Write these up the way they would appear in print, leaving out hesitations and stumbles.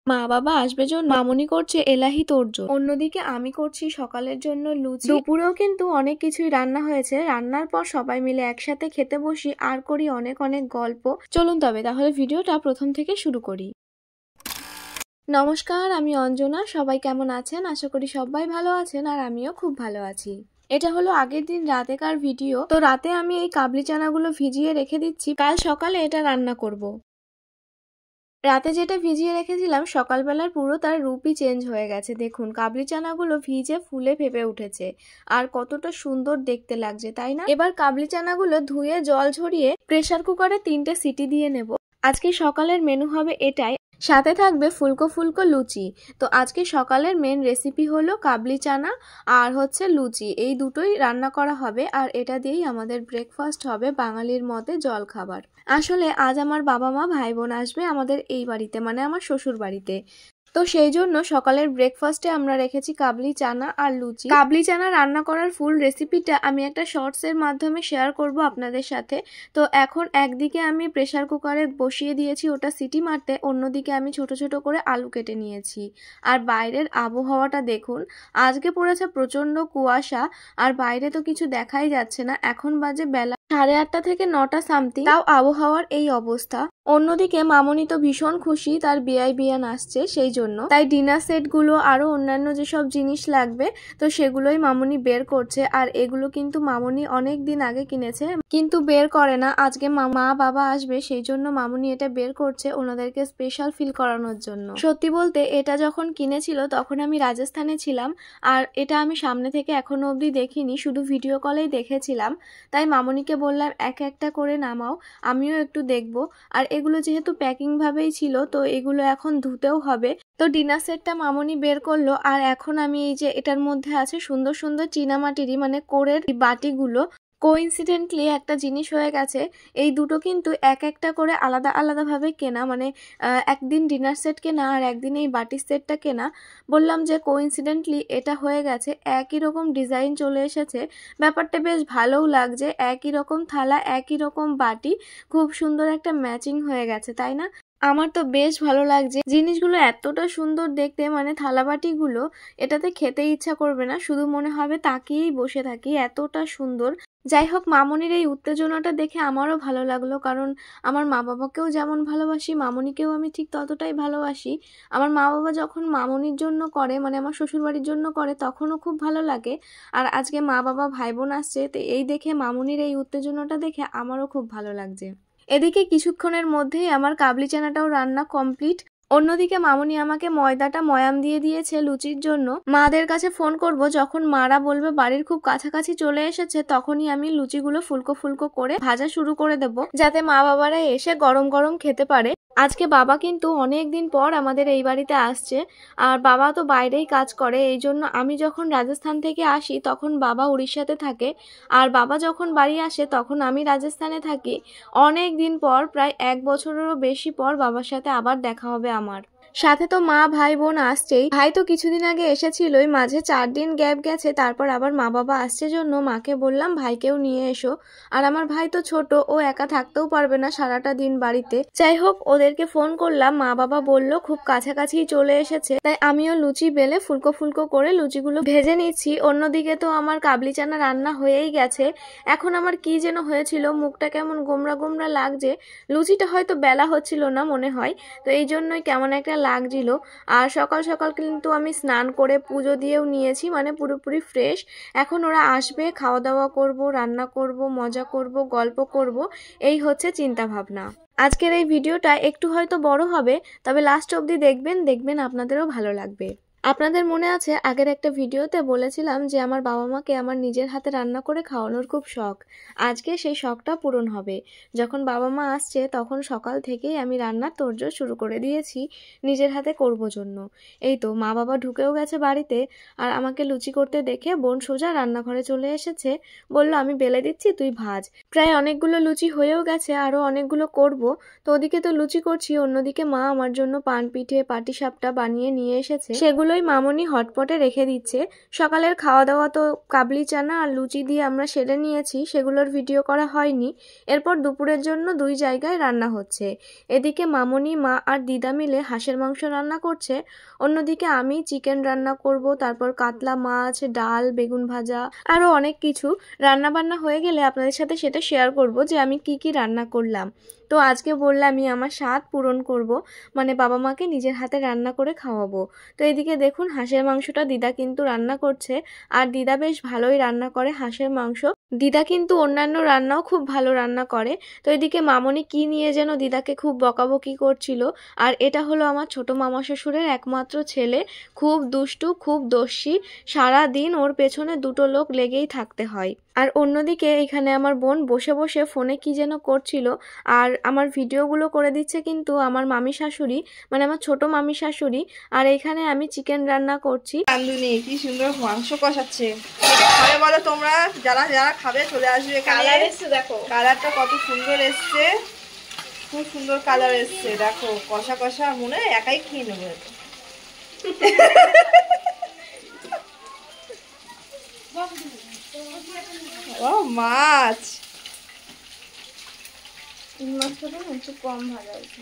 মা বাবা আসবে জন্য মামুনি করছে এলাহি তোড়জোড়। অন্যদিকে আমি করছি সকালের জন্য লুচি। দুপুরেও কিন্তু অনেক কিছুই রান্না হয়েছে। রান্নার পর সবাই মিলে একসাথে খেতে বসি আর করি অনেক অনেক গল্প। চলুন তবে তাহলে ভিডিওটা প্রথম থেকে শুরু করি। নমস্কার, আমি অঞ্জনা। সবাই কেমন আছেন? আশা করি সবাই ভালো আছেন আর আমিও খুব ভালো আছি। এটা হলো আগের দিন রাতেকার ভিডিও। তো রাতে আমি এই কাবলি চানাগুলো ভিজিয়ে রেখে দিচ্ছি, কাল সকালে এটা রান্না করব। রাতে যেটা ভিজিয়ে রেখেছিলাম সকালবেলার পুরো তার রূপই চেঞ্জ হয়ে গেছে। দেখুন কাবলি চানাগুলো ভিজে ফুলে ফেপে উঠেছে আর কতটা সুন্দর দেখতে লাগছে, তাই না? এবার কাবলি চানাগুলো ধুয়ে জল ঝরিয়ে প্রেসার কুকারে 3টে সিটি দিয়ে নেব। আজকে সকালের মেনু হবে এটাই, সাথে থাকবে ফুলকো ফুলকো লুচি। তো আজকে সকালের মেন রেসিপি হলো কাবলি চানা আর হচ্ছে লুচি, এই দুটোই রান্না করা হবে আর এটা দিয়েই আমাদের ব্রেকফাস্ট হবে বাঙালির মতে জল খাবার। আসলে আজ আমার বাবা মা ভাই বোন আসবে আমাদের এই বাড়িতে, মানে আমার শ্বশুর বাড়িতে। তো সেই জন্য সকালের ব্রেকফাস্টে আমরা রেখেছি কাবলি চানা আর লুচি। কাবলি চানা রান্না করার ফুল রেসিপিটা আমি একটা শর্টসের মাধ্যমে শেয়ার করব আপনাদের সাথে। তো এখন একদিকে আমি প্রেসার কুকারে বসিয়ে দিয়েছি ওটা সিটি মারতে, অন্যদিকে আমি ছোট ছোট করে আলু কেটে নিয়েছি। আর বাইরের আবহাওয়াটা দেখুন, আজকে পড়েছে প্রচন্ড কুয়াশা আর বাইরে তো কিছু দেখাই যাচ্ছে না। এখন বাজে বেলা 8:30 থেকে 9টা সামথিং, তাও আবহাওয়ার এই অবস্থা। অন্যদিকে মামনি তো ভীষণ খুশি, তার বিয়ান আসছে, সেই জন্য তাই ডিনার সেট গুলো আরো অন্যান্য যেসব জিনিস লাগবে তো সেগুলোই মামনি বের করছে। আর এগুলো কিন্তু মামনি অনেক দিন আগে কিনেছে কিন্তু বের করে না। আজকে মা বাবা আসবে সেই জন্য মামনি এটা বের করছে ওনাদেরকে স্পেশাল ফিল করানোর জন্য। সত্যি বলতে এটা যখন কিনেছিল তখন আমি রাজস্থানে ছিলাম আর এটা আমি সামনে থেকে এখনো অবধি দেখিনি, শুধু ভিডিও কলেই দেখেছিলাম। তাই মামনিকে বললাম এক একটা করে নামাও, আমিও একটু দেখবো। আর এগুলো যেহেতু প্যাকিং ভাবেই ছিল তো এগুলো এখন ধুতেও হবে। তো ডিনার সেটটা মামনি বের করলো আর এখন আমি এই যে এটার মধ্যে আছে সুন্দর সুন্দর চীনামাটিরই মানে কোরের বাটিগুলো। কোইন্সিডেন্টলি একটা জিনিস হয়ে গেছে, এই দুটো কিন্তু এক একটা করে আলাদা আলাদা ভাবে কেনা, মানে একদিন ডিনার সেট কেনা আর একদিন এই বাটির সেটটা কেনা। বললাম যে কোইন্সিডেন্টলি এটা হয়ে গেছে, একই রকম ডিজাইন চলে এসেছে, ব্যাপারটা বেশ ভালোও লাগছে। একই রকম থালা একই রকম বাটি, খুব সুন্দর একটা ম্যাচিং হয়ে গেছে, তাই না? আমার তো বেশ ভালো লাগছে জিনিসগুলো, এতটা সুন্দর দেখতে, মানে থালাবাটিগুলো এটাতে খেতে ইচ্ছা করবে না, শুধু মনে হবে তাকিয়েই বসে থাকি, এতটা সুন্দর। যাই হোক, মামনির এই উত্তেজনাটা দেখে আমারও ভালো লাগলো, কারণ আমার মা বাবাকেও যেমন ভালোবাসি মামনিকেও আমি ঠিক ততটাই ভালোবাসি। আমার মা বাবা যখন মামনির জন্য করে, মানে আমার শ্বশুরবাড়ির জন্য করে, তখনও খুব ভালো লাগে। আর আজকে মা বাবা ভাই বোন আসছে, তো এই দেখে মামনির এই উত্তেজনাটা দেখে আমারও খুব ভালো লাগছে। এদিকে কিছুক্ষণের মধ্যেই আমার কাবলি চানাটাও রান্না কমপ্লিট। অন্যদিকে মামনি আমাকে ময়দাটা ময়াম দিয়ে দিয়েছে লুচির জন্য। মাদের কাছে ফোন করব, যখন মারা বলবে বাড়ির খুব কাছাকাছি চলে এসেছে তখনই আমি লুচিগুলো ফুলকো ফুলকো করে ভাজা শুরু করে দেব, যাতে মা বাবারা এসে গরম গরম খেতে পারে। আজকে বাবা কিন্তু অনেক দিন পর আমাদের এই বাড়িতে আসছে আর বাবা তো বাইরেই কাজ করে, এই জন্য আমি যখন রাজস্থান থেকে আসি তখন বাবা উড়িষ্যাতে থাকে আর বাবা যখন বাড়ি আসে তখন আমি রাজস্থানে থাকি। অনেক দিন পর, প্রায় 1 বছরেরও বেশি পর বাবার সাথে আবার দেখা হবে আমার। সাথে তো মা ভাই বোন আসছেই। ভাই তো কিছুদিন আগে এসেছিলই, মাঝে 4 দিন গ্যাপ গেছে, তারপর আবার মা বাবা আসছে জন্য মাকে বললাম ভাইকেও নিয়ে এসো। আর আমার ভাই তো ছোট, ও একা থাকতেও পারবে না সারাটা দিন বাড়িতে। যাই হোক, ওদেরকে ফোন করলাম, মা বাবা বলল খুব কাছাকাছি চলে এসেছে, তাই আমিও লুচি বেলে ফুলকো ফুলকো করে লুচিগুলো ভেজে নিচ্ছি। অন্যদিকে তো আমার কাবলি চানা রান্না হয়েই গেছে। এখন আমার কি যেন হয়েছিল, মুখটা কেমন গোমরা গোমরা লাগছে, লুচিটা হয়তো বেলা হচ্ছিল না মনে হয়, তো এই জন্যই কেমন একটা লাগছিল। আর সকাল সকাল কিন্তু আমি স্নান করে পুজো দিয়েও নিয়েছি, মানে পুরোপুরি ফ্রেশ। এখন ওরা আসবে, খাওয়া দাওয়া করব, রান্না করব, মজা করব, গল্প করব, এই হচ্ছে চিন্তা ভাবনা। আজকের এই ভিডিওটা একটু হয়তো বড় হবে, তবে লাস্ট অবধি দেখবেন আপনাদেরও ভালো লাগবে। আপনাদের মনে আছে আগের একটা ভিডিওতে বলেছিলাম যে আমার বাবা মাকে আমার নিজের হাতে রান্না করে খাওয়ানোর খুব শখ। আজকে সেই শখটা পূরণ হবে। যখন বাবা মা আসছে তখন সকাল থেকেই আমি রান্নার তোড়জোড় শুরু করে দিয়েছি নিজের হাতে করব জন্য। এই তো মা বাবা ঢুকেও গেছে বাড়িতে আর আমাকে লুচি করতে দেখে বোন সোজা রান্নাঘরে চলে এসেছে, বলল আমি বেলে দিচ্ছি তুই ভাজ। প্রায় অনেকগুলো লুচি হয়েও গেছে, আরও অনেকগুলো করব। তো ওদিকে তো লুচি করছি, অন্যদিকে মা আমার জন্য পান পিঠে পাটিসাপটা বানিয়ে নিয়ে এসেছে, সেগুলো সবগুলোই মামনি হটপটে রেখে দিচ্ছে। সকালের খাওয়া দাওয়া তো কাবলি চানা আর লুচি দিয়ে আমরা সেরে নিয়েছি, সেগুলোর ভিডিও করা হয়নি। এরপর দুপুরের জন্য 2 জায়গায় রান্না হচ্ছে। এদিকে মামনি, মা আর দিদা মিলে হাঁসের মাংস রান্না করছে, অন্যদিকে আমি চিকেন রান্না করব, তারপর কাতলা মাছ, ডাল, বেগুন ভাজা, আরও অনেক কিছু। রান্না বান্না হয়ে গেলে আপনাদের সাথে সেটা শেয়ার করব যে আমি কি কি রান্না করলাম। তো আজকে বললামই আমার স্বাদ পূরণ করব, মানে বাবা মাকে নিজের হাতে রান্না করে খাওয়াবো। তো এদিকে দেখুন হাঁসের মাংসটা দিদা কিন্তু রান্না করছে, আর দিদা বেশ ভালোই রান্না করে হাঁসের মাংস। দিদা কিন্তু অন্যান্য রান্নাও খুব ভালো রান্না করে। তো এদিকে মামনি কি নিয়ে যেন দিদাকে খুব বকাবকি করছিল। আর এটা হলো আমার ছোট মামা শ্বশুরের একমাত্র ছেলে, খুব দুষ্টু, খুব দস্যি, সারা দিন ওর পেছনে 2টো লোক লেগেই থাকতে হয়। আর অন্যদিকে এখানে আমার বোন বসে বসে ফোনে কি যেন করছিল, আর আমার ভিডিওগুলো করে দিচ্ছে কিন্তু আমার মামি শাশুড়ি, মানে আমার ছোট মামি শাশুড়ি। আর এখানে আমি চিকেন রান্না করছি। রান্ধুনি কি সুন্দর মাংস কষাচ্ছে, খাবে বলো তোমরা, যারা যারা খাবে চলে আসবে। কালার এসছে দেখো, কালারটা কত সুন্দর এসছে, খুব সুন্দর কালার এসছে দেখো, কষা কষা, মনে হয় একাই খেয়ে নেবো। ও মাছ, একটু কম ভাজা হয়েছে।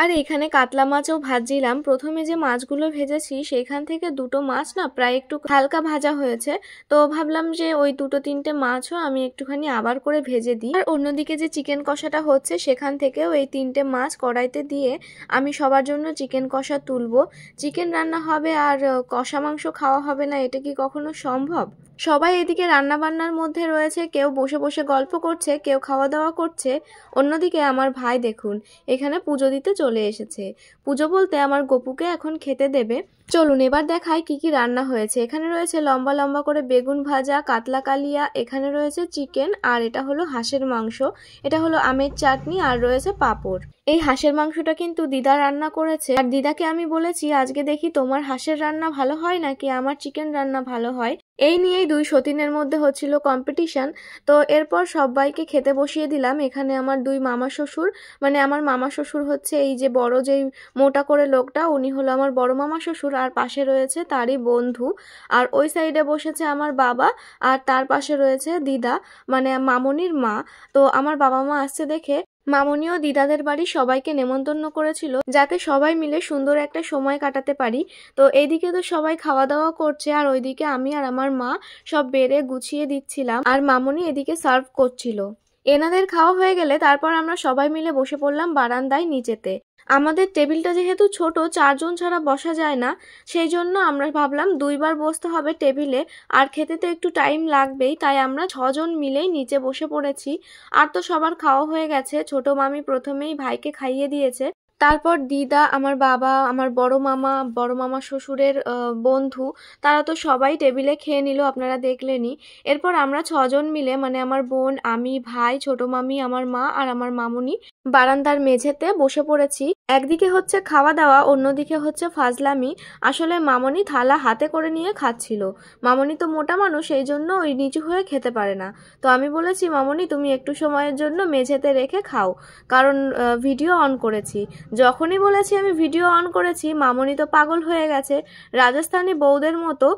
আর এখানে কাতলা মাছও ভাজছিলাম। প্রথমে যে মাছগুলো ভেজেছি সেখান থেকে 2টো মাছ না প্রায় একটু হালকা ভাজা হয়েছে, তো ভাবলাম যে ওই 2-3টে মাছও আমি একটুখানি আবার করে ভেজে দিই। আর অন্যদিকে যে চিকেন কষাটা হচ্ছে সেখান থেকেও এই 3টে মাছ কড়াইতে দিয়ে আমি সবার জন্য চিকেন কষা তুলবো। চিকেন রান্না হবে আর কষা মাংস খাওয়া হবে না, এটা কি কখনো সম্ভব? সবাই এদিকে রান্না বান্নার মধ্যে রয়েছে, কেউ বসে বসে গল্প করছে, কেউ খাওয়া দাওয়া করছে। অন্যদিকে আমার ভাই দেখুন এখানে পুজো দিতে চলে এসেছে। পুজো বলতে আমার গপুকে এখন খেতে দেবে। চলুন এবার দেখাই কি কি রান্না হয়েছে। এখানে রয়েছে লম্বা লম্বা করে বেগুন ভাজা, কাতলা কালিয়া, এখানে রয়েছে চিকেন, আর এটা হলো হাঁসের মাংস, এটা হলো আমের চাটনি, আর রয়েছে পাঁপড়। এই হাঁসের মাংসটা কিন্তু দিদা রান্না করেছে, আর দিদাকে আমি বলেছি আজকে দেখি তোমার হাঁসের রান্না ভালো হয় নাকি আমার চিকেন রান্না ভালো হয়। এই নিয়েই 2 সতীনের মধ্যে হচ্ছিল কম্পিটিশন। তো এরপর সবাইকে খেতে বসিয়ে দিলাম। এখানে আমার 2 মামা শ্বশুর, মানে আমার মামা শ্বশুর হচ্ছে এই যে বড় যেই মোটা করে লোকটা, উনি হলো আমার বড় মামা শ্বশুর, আর পাশে রয়েছে তারই বন্ধু। আর ওই সাইডে বসেছে আমার বাবা, আর তার পাশে রয়েছে দিদা, মানে মামনির মা। তো আমার বাবা মা আসছে দেখে মামনিও দিদাদের বাড়ি সবাইকে নেমন্তন্ন করেছিল যাতে সবাই মিলে সুন্দর একটা সময় কাটাতে পারি। তো এইদিকে তো সবাই খাওয়া দাওয়া করছে, আর ওইদিকে আমি আর আমার মা সব বেড়ে গুছিয়ে দিচ্ছিলাম, আর মামনি এদিকে সার্ভ করছিল। এনাদের খাওয়া হয়ে গেলে তারপর আমরা সবাই মিলে বসে পড়লাম বারান্দায় নিচেতে। আমাদের টেবিলটা যেহেতু ছোট, 4 জন ছাড়া বসা যায় না, সেই জন্য আমরা ভাবলাম 2বার বসতে হবে টেবিলে, আর খেতে তো একটু টাইম লাগবেই, তাই আমরা 6 জন মিলেই নিচে বসে পড়েছি। আর তো সবার খাওয়া হয়ে গেছে, ছোট মামি প্রথমেই ভাইকে খাইয়ে দিয়েছে, তারপর দিদা, আমার বাবা, আমার বড় মামা শ্বশুরের বন্ধু, তারা তো সবাই টেবিলে খেয়ে নিল, আপনারা দেখলেনই। এরপর আমরা 6 জন মিলে, মানে আমার বোন, আমি, ভাই, ছোট মামি, আমার মা আর আমার মামুনি বারান্দার মেঝেতে বসে পড়েছি। একদিকে হচ্ছে খাওয়া দাওয়া, অন্যদিকে হচ্ছে ফাজলামি। আসলে মামনি থালা হাতে করে নিয়ে খাচ্ছিল। মামনি তো মোটা মানুষ, এই জন্য ওই নিচু হয়ে খেতে পারে না। তো আমি বলেছি মামনি তুমি একটু সময়ের জন্য মেঝেতে রেখে খাও, কারণ ভিডিও অন করেছি। যখনই বলেছি আমি ভিডিও অন করেছি, মামনি তো পাগল হয়ে গেছে, রাজস্থানী বউদের মতো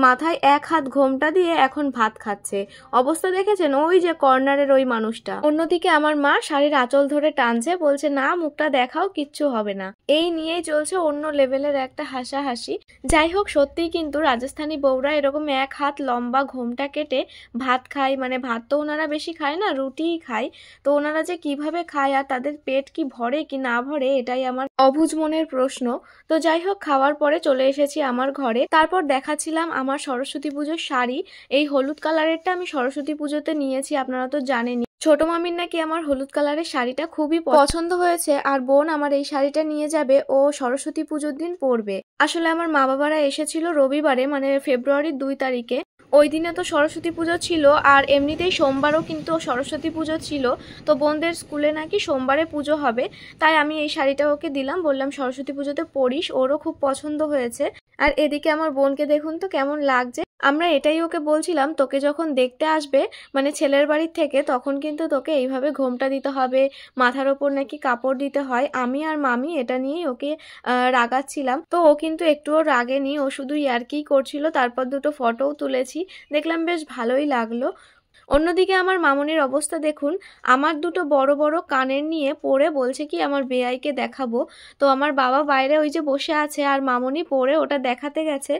মাথায় 1 হাত ঘোমটা দিয়ে এখন ভাত খাচ্ছে। অবস্থা দেখেছেন, ওই যে কর্নারের ওই মানুষটা। অন্যদিকে আমার মা শাড়ির আঁচল ধরে টানছে, বলছে না মুখটা দেখাও, কিচ্ছু হবে না। এই নিয়েই চলছে অন্য লেভেলের একটা হাসাহাসি। যাই হোক, সত্যিই কিন্তু রাজস্থানী বউরা এরকম 1 হাত লম্বা ঘোমটা কেটে ভাত খায়, মানে ভাত তো ওনারা বেশি খায় না, রুটিই খায়। তো ওনারা যে কিভাবে খায় আর তাদের পেট কি ভরে কি না ভরে, এটাই আমার অবুঝ মনের প্রশ্ন। তো যাই হোক, খাওয়ার পরে চলে এসেছি আমার ঘরে। তারপর দেখাচ্ছিলাম আমার সরস্বতী পুজোর শাড়ি। এই হলুদ কালারেরটা আমি সরস্বতী পুজোতে নিয়েছি, আপনারা তো জানেনই। ছোট মামির নাকি আমার হলুদ কালারের শাড়িটা খুবই পছন্দ হয়েছে, আর বোন আমার এই শাড়িটা নিয়ে যাবে, ও সরস্বতী পুজোর দিন পরবে। আসলে আমার মা বাবারা এসেছিল রবিবারে, মানে ফেব্রুয়ারির 2 তারিখে। ওই দিনে তো সরস্বতী পুজো ছিল, আর এমনিতেই সোমবারও কিন্তু সরস্বতী পুজো ছিল। তো বোনদের স্কুলে নাকি সোমবারে পুজো হবে, তাই আমি এই শাড়িটা ওকে দিলাম, বললাম সরস্বতী পুজোতে পরিস, ওরও খুব পছন্দ হয়েছে। আর এদিকে আমার বোনকে দেখুন তো কেমন লাগছে, আমরা এটাই ওকে বলছিলাম, তোকে যখন দেখতে আসবে মানে ছেলের বাড়ির থেকে, তখন কিন্তু তোকে এইভাবে ঘোমটা দিতে হবে, মাথার ওপর নাকি কাপড় দিতে হয়। আমি আর মামি এটা নিয়েই ওকে রাগাচ্ছিলাম। তো ও কিন্তু একটুও রাগেনি, ও শুধু ইয়ার্কিই করছিল। তারপর দুটো ফটোও তুলেছি, দেখলাম বেশ ভালোই লাগলো। অন্যদিকে আমার মামনির অবস্থা দেখুন, আমার দুটো বড় বড় কানের নিয়ে পড়ে বলছে কি আমার বেয়াইকে দেখাবো। তো আমার বাবা বাইরে ওই যে বসে আছে, আর মামনি পড়ে ওটা দেখাতে গেছে,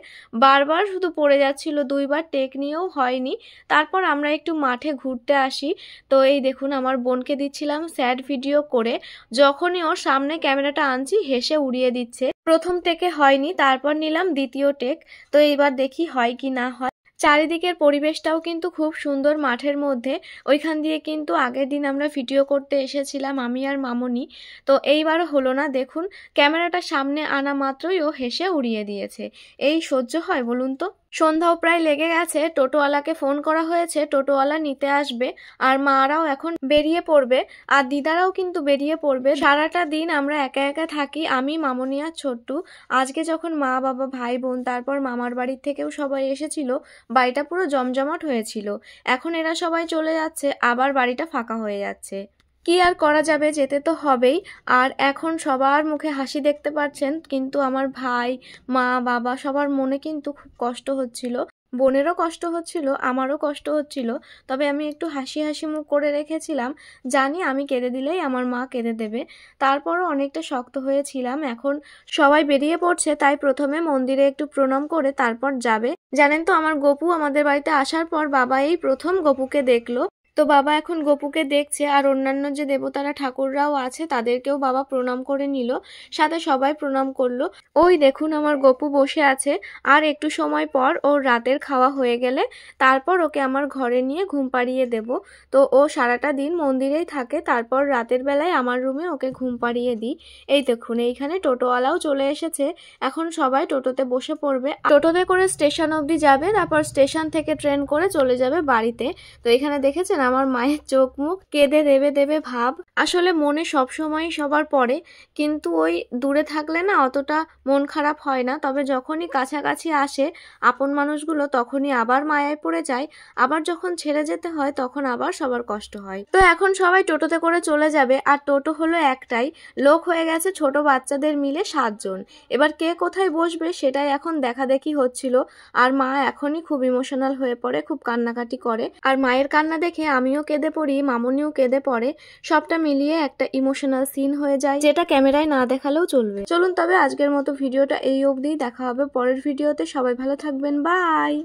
বারবার শুধু পড়ে যাচ্ছিল, দুইবার টেক নিয়েও হয়নি। তারপর আমরা একটু মাঠে ঘুরতে আসি। তো এই দেখুন আমার বোনকে দিচ্ছিলাম স্যাড ভিডিও করে, যখনই ওর সামনে ক্যামেরাটা আনছি হেসে উড়িয়ে দিচ্ছে। প্রথম টেকে হয়নি, তারপর নিলাম দ্বিতীয় টেক। তো এইবার দেখি হয় কি না হয়। চারিদিকের পরিবেশটাও কিন্তু খুব সুন্দর মাঠের মধ্যে। ওইখান দিয়ে কিন্তু আগের দিন আমরা ভিডিও করতে এসেছিলাম আমি আর মামনি। তো এইবারও হলো না, দেখুন ক্যামেরাটা সামনে আনা মাত্রই ও হেসে উড়িয়ে দিয়েছে। এই সহ্য হয় বলুন তো? সন্ধ্যাও প্রায় লেগে গেছে, টোটোওয়ালাকে ফোন করা হয়েছে, টোটোওয়ালা নিতে আসবে। আর মারাও এখন বেরিয়ে পড়বে, আর দিদারাও কিন্তু বেরিয়ে পড়বে। সারাটা দিন আমরা একা একা থাকি, আমি, মামনি আর ছোট্টু। আজকে যখন মা বাবা ভাই বোন তারপর মামার বাড়ির থেকেও সবাই এসেছিল, বাড়িটা পুরো জমজমাট হয়েছিল। এখন এরা সবাই চলে যাচ্ছে, আবার বাড়িটা ফাঁকা হয়ে যাচ্ছে। কি আর করা যাবে, যেতে তো হবেই। আর এখন সবার মুখে হাসি দেখতে পাচ্ছেন, কিন্তু আমার ভাই, মা, বাবা সবার মনে কিন্তু খুব কষ্ট হচ্ছিল। বোনেরও কষ্ট হচ্ছিল, আমারও কষ্ট হচ্ছিল। তবে আমি একটু হাসি হাসি মুখ করে রেখেছিলাম, জানি আমি কেঁদে দিলেই আমার মা কেঁদে দেবে। তারপরও অনেকটা শক্ত হয়েছিলাম। এখন সবাই বেরিয়ে পড়ছে, তাই প্রথমে মন্দিরে একটু প্রণাম করে তারপর যাবে। জানেন তো আমার গপু আমাদের বাড়িতে আসার পর বাবা এই প্রথম গপুকে দেখলো। তো বাবা এখন গপুকে দেখছে, আর অন্যান্য যে দেবতারা ঠাকুররাও আছে তাদেরকেও বাবা প্রণাম করে নিল, সাথে সবাই প্রণাম করলো। ওই দেখুন আমার গপু বসে আছে। আর একটু সময় পর ওর রাতের খাওয়া হয়ে গেলে তারপর ওকে আমার ঘরে নিয়ে ঘুম পাড়িয়ে দেব। তো ও সারাটা দিন মন্দিরেই থাকে, তারপর রাতের বেলায় আমার রুমে ওকে ঘুম পাড়িয়ে দিই। এই দেখুন এইখানে টোটোওয়ালাও চলে এসেছে, এখন সবাই টোটোতে বসে পড়বে। টোটোতে করে স্টেশন অবধি যাবে, তারপর স্টেশন থেকে ট্রেন করে চলে যাবে বাড়িতে। তো এখানে দেখেছেন আমার মায়ের চোখ মুখ, কেঁদে দেবে দেবে ভাব। আসলে মনে সবসময় সবার পড়ে, কিন্তু ওই দূরে থাকলে না অতটা মন খারাপ হয় না। তবে যখনই কাছাকাছি আসে আপন মানুষগুলো, তখনই আবার মায়ায় পড়ে যায়। আবার যখন ছেড়ে যেতে হয় তখন আবার সবার কষ্ট হয়। তো এখন সবাই টোটোতে করে চলে যাবে, আর টোটো হলো একটাই, লোক হয়ে গেছে ছোট বাচ্চাদের মিলে 7 জন। এবার কে কোথায় বসবে সেটাই এখন দেখাদেখি হচ্ছিল। আর মা এখনই খুব ইমোশনাল হয়ে পড়ে, খুব কান্নাকাটি করে। আর মায়ের কান্না দেখে আমিও কেঁদে পড়ি, মামনিও কেঁদে পড়ে। সবটা মিলিয়ে একটা ইমোশনাল সিন হয়ে যায়, যেটা ক্যামেরায় না দেখালেও চলবে। চলুন তবে আজকের মতো ভিডিওটা এই অবধিই, দেখা হবে পরের ভিডিওতে। সবাই ভালো থাকবেন, বাই।